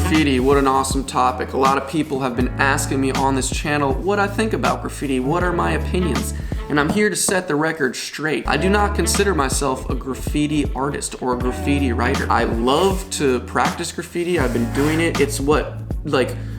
Graffiti, what an awesome topic. A lot of people have been asking me on this channel what I think about graffiti, what are my opinions, and I'm here to set the record straight. I do not consider myself a graffiti artist or a graffiti writer. I love to practice graffiti, I've been doing it. It's what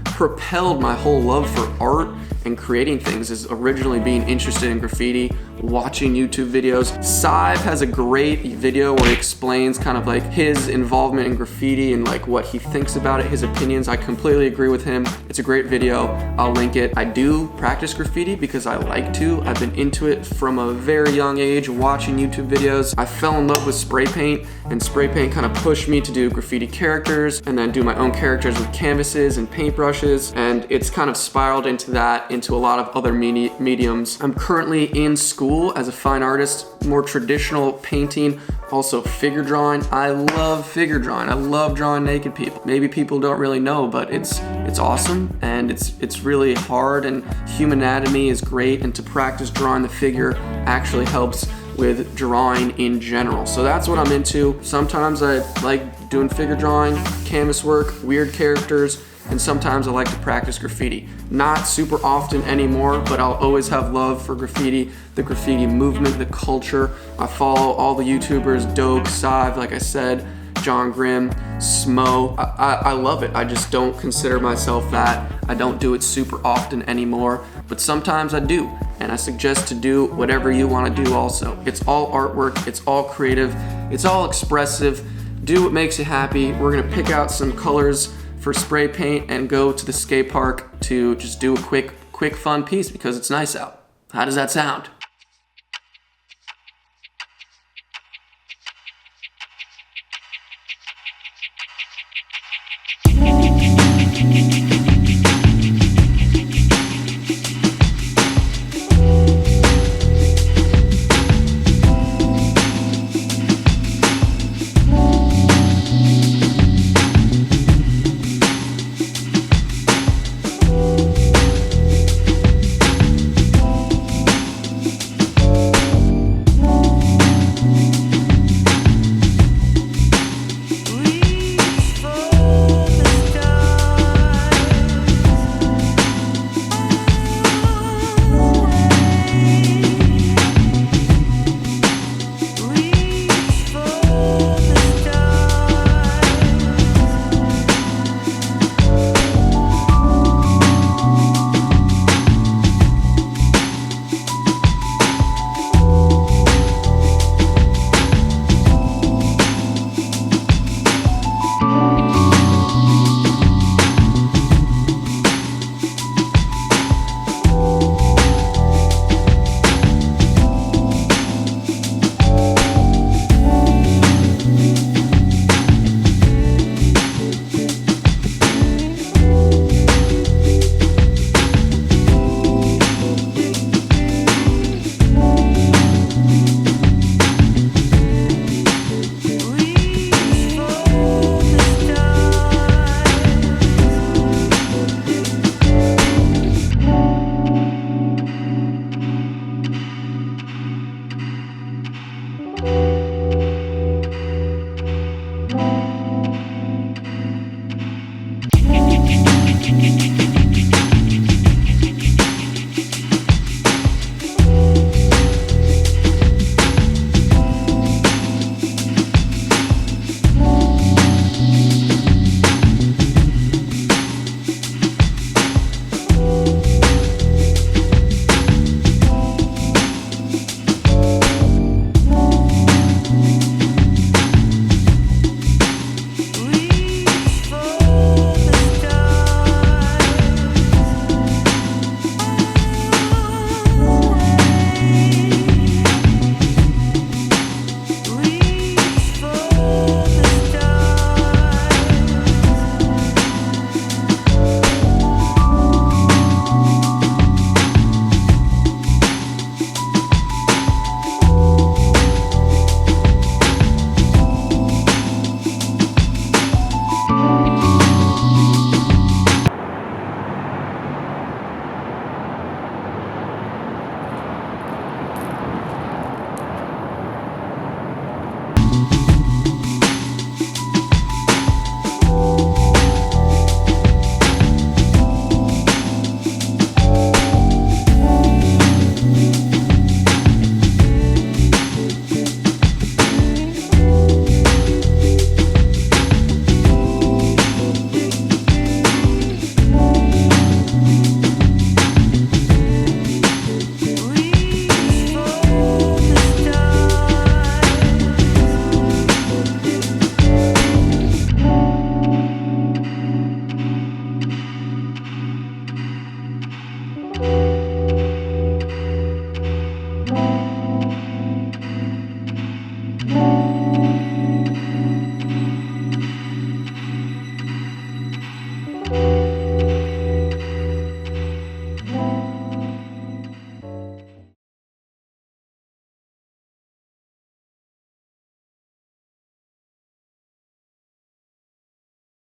propelled my whole love for art and creating things, is originally being interested in graffiti, watching YouTube videos. SIVE has a great video where he explains kind of like his involvement in graffiti and like what he thinks about it, his opinions. I completely agree with him. It's a great video. I'll link it. I do practice graffiti because I like to. I've been into it from a very young age, watching YouTube videos. I fell in love with spray paint, and spray paint kind of pushed me to do graffiti characters and then do my own characters with canvases and paintbrushes, and it's kind of spiraled into that, into a lot of other mediums. I'm currently in school as a fine artist, more traditional painting, also figure drawing. I love figure drawing. I love drawing naked people. Maybe people don't really know, but it's awesome, and it's really hard, and human anatomy is great, and to practice drawing the figure actually helps with drawing in general. So that's what I'm into. Sometimes I like doing figure drawing, canvas work, weird characters, and sometimes I like to practice graffiti. Not super often anymore, but I'll always have love for graffiti, the graffiti movement, the culture. I follow all the YouTubers, Dope, SIVE, like I said, John Grimm, Smo. I love it. I just don't consider myself that. I don't do it super often anymore, but sometimes I do. And I suggest to do whatever you want to do also. It's all artwork, it's all creative, it's all expressive. Do what makes you happy. We're gonna pick out some colors for spray paint and go to the skate park to just do a quick fun piece because it's nice out. How does that sound?